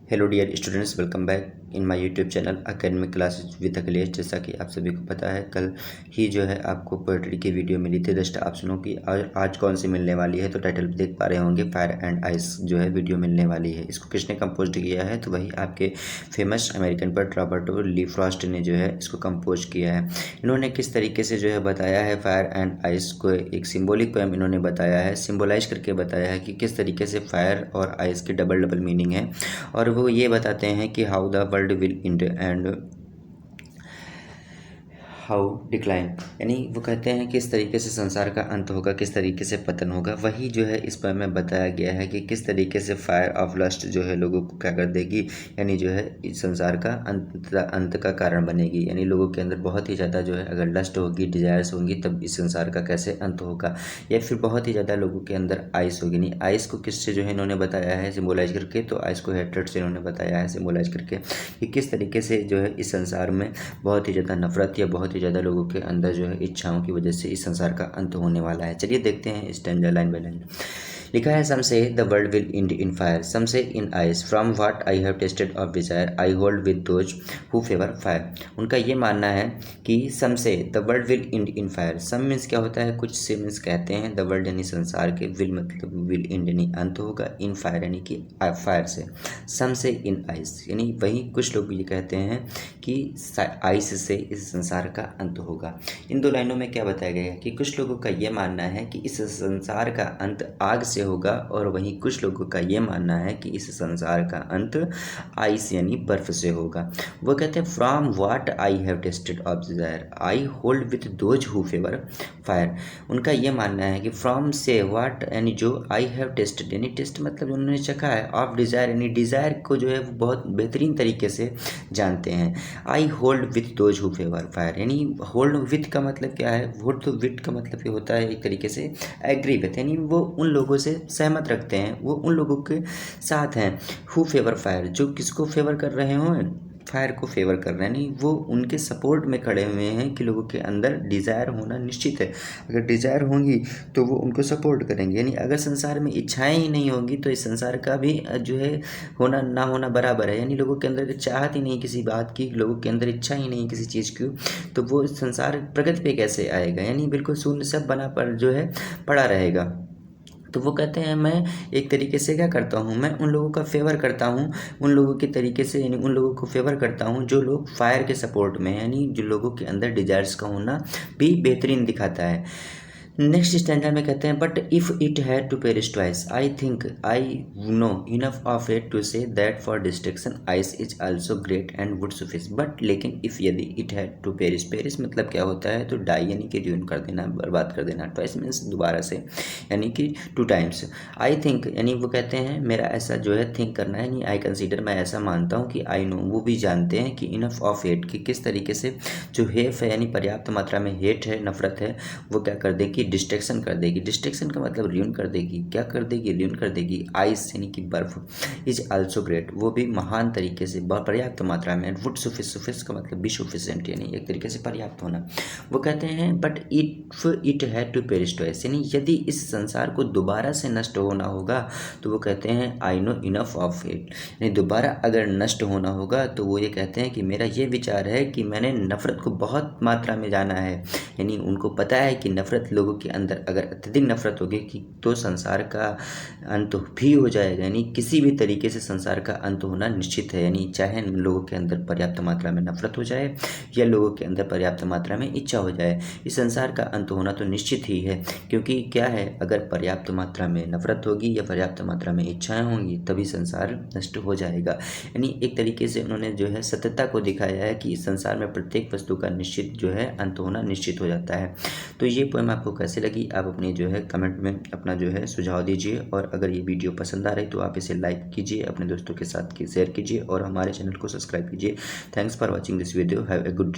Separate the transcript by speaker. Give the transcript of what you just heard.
Speaker 1: Hello dear students, welcome back in my YouTube channel academic classes with Akhilesh. जैसा कि आप सभी को पता है, कल ही जो है आपको पोएट्री की वीडियो मिली थी 10 ऑप्शनों की। आज कौन सी मिलने वाली है, तो टाइटल देख पा रहे होंगे, फायर एंड आइस जो है वीडियो मिलने वाली है। इसको किसने कंपोज किया है, तो वही आपके फेमस अमेरिकन पोएट रॉबर्टो ली फ्रॉस्ट ने जो है इसको कंपोज किया है। इन्होंने किस तरीके से जो है बताया है फायर एंड आइस को, एक सिम्बॉलिक पोएम इन्होंने बताया है, सिम्बोलाइज करके बताया है कि किस तरीके से फायर और आइस की डबल डबल मीनिंग है। और वो ये बताते हैं कि how the world will and and how decline, यानी वो कहते हैं किस तरीके से संसार का अंत होगा, किस तरीके से पतन होगा। वही जो है इस पर में बताया गया है कि किस तरीके से फायर ऑफ लस्ट जो है लोगों को क्या कर देगी, यानी जो है इस संसार का अंत का कारण बनेगी। यानी लोगों के अंदर बहुत ही ज़्यादा जो है अगर लस्ट होगी, डिजायर्स होंगी, तब इस संसार का कैसे अंत होगा। या फिर बहुत ही ज़्यादा लोगों के अंदर आइस होगी। नहीं, आइस को किससे जो है इन्होंने बताया है सिम्बोलाइज करके, तो आइस को हेट्रेड से इन्होंने बताया है सिम्बोलाइज करके कि किस तरीके से जो है इस संसार में बहुत ही ज़्यादा नफरत या बहुत ही ज़्यादा लोगों के अंदर जो है इच्छाओं की वजह से इस संसार का अंत होने वाला है। चलिए देखते हैं स्टैंजा लाइन बाय लाइन। लिखा है, some say the world will end in fire, some say in ice, from what I have tasted of desire I hold with those who favour fire. उनका ये मानना है कि some say the world will end in fire, some means क्या होता है, कुछ से मीन्स कहते हैं द वर्ल्ड यानी संसार के, विल मतलब विल एंड यानी अंत होगा, इन फायर यानी कि फायर से, सम से इन आइस यानी वही कुछ लोग ये कहते हैं कि आइस से इस संसार का अंत होगा। इन दो लाइनों में क्या बताया गया है कि कुछ लोगों का ये मानना है कि इस संसार का अंत आग से होगा, और वहीं कुछ लोगों का ये मानना है कि इस संसार का अंत आइस यानी बर्फ से होगा। वो कहते हैं, from what I have tasted of desire I hold with those who favour fire. उनका ये मानना है कि फ्रॉम से व्हाट यानी जो आई हैव टेस्टेड, यानी टेस्ट मतलब उन्होंने चखा है, ऑफ डिजायर यानी डिजायर को जो है वो बहुत बेहतरीन तरीके से जानते हैं। I hold with those who favour fire, यानी होल्ड विथ का मतलब क्या है, होल्ड तो विथ का मतलब ये होता है एक तरीके से एग्री विथ, यानी वो उन लोगों से सहमत रखते हैं, वो उन लोगों के साथ हैं। हु फेवर फायर, जो किसको फेवर कर रहे हों, फायर को फेवर कर रहे हैं, नहीं वो उनके सपोर्ट में खड़े हुए हैं कि लोगों के अंदर डिज़ायर होना निश्चित है। अगर डिज़ायर होंगी तो वो उनको सपोर्ट करेंगे। यानी अगर संसार में इच्छाएं ही नहीं होंगी तो इस संसार का भी जो है होना ना होना बराबर है। यानी लोगों के अंदर चाहत ही नहीं किसी बात की, लोगों के अंदर इच्छा ही नहीं किसी चीज़ की, तो वो संसार प्रगति पे कैसे आएगा। यानी बिल्कुल शून्य सब बना पर जो है पड़ा रहेगा। तो वो कहते हैं, मैं एक तरीके से क्या करता हूँ, मैं उन लोगों का फेवर करता हूँ, उन लोगों के तरीके से, यानी उन लोगों को फेवर करता हूँ जो लोग फायर के सपोर्ट में, यानी जो लोगों के अंदर डिजायर्स का होना भी बेहतरीन दिखाता है। नेक्स्ट स्टैंडर्ड में कहते हैं, but if it had to perish twice I think I know enough of it to say that for destruction ice is also great and would suffice. But लेकिन इफ़ यदि it had to perish, perish मतलब क्या होता है, तो die यानी कि dune कर देना, बर्बाद कर देना, ट्वाइस मीन्स दोबारा से, यानी कि 2 टाइम्स। आई थिंक यानी वो कहते हैं मेरा ऐसा जो है थिंक करना है, यानी आई कंसीडर मैं ऐसा मानता हूँ कि आई नो वो भी जानते हैं कि इनफ ऑफ हेट, कि किस तरीके से जो हेफ है यानी पर्याप्त मात्रा में हेट है, नफरत है, वो क्या कर देगी, डिस्ट्रैक्शन कर देगी। डिस्ट्रैक्शन का मतलब र्यून कर देगी, क्या कर देगी, र्यून कर देगी। आइस यानी कि बर्फ, इज आल्सो ग्रेट वो भी महान तरीके से पर्याप्त मात्रा में। वुड सुफिस, सुफिस का मतलब भी सफिशिएंट यानी एक तरीके से पर्याप्त होना। वो कहते हैं, but if it had to perish twice, यानी यदि इस संसार को दोबारा से नष्ट होना होगा, तो वो कहते हैं आई नो इनफ ऑफ इट, यानी दोबारा अगर नष्ट होना होगा तो वो ये कहते हैं कि मेरा ये विचार है कि मैंने नफरत को बहुत मात्रा में जाना है। यानी उनको पता है कि नफरत लोगों के अंदर अगर अत्यधिक नफरत होगी कि तो संसार का अंत भी हो जाएगा। यानी किसी भी तरीके से संसार का अंत होना निश्चित है। यानी चाहे लोगों के अंदर पर्याप्त मात्रा में नफरत हो जाए या लोगों के अंदर पर्याप्त मात्रा में इच्छा हो जाए, इस संसार का अंत होना तो निश्चित ही है। क्योंकि क्या है, अगर पर्याप्त मात्रा में नफरत होगी या पर्याप्त मात्रा में इच्छाएं होंगी तभी संसार नष्ट हो जाएगा। यानी एक तरीके से उन्होंने जो है सत्यता को दिखाया है कि इस संसार में प्रत्येक वस्तु का निश्चित जो है अंत होना निश्चित हो जाता है। तो ये पोएम आपको कैसे लगी, आप अपने जो है कमेंट में अपना जो है सुझाव दीजिए, और अगर ये वीडियो पसंद आ रही तो आप इसे लाइक कीजिए, अपने दोस्तों के साथ शेयर कीजिए और हमारे चैनल को सब्सक्राइब कीजिए। Thanks for watching this video, have a good day.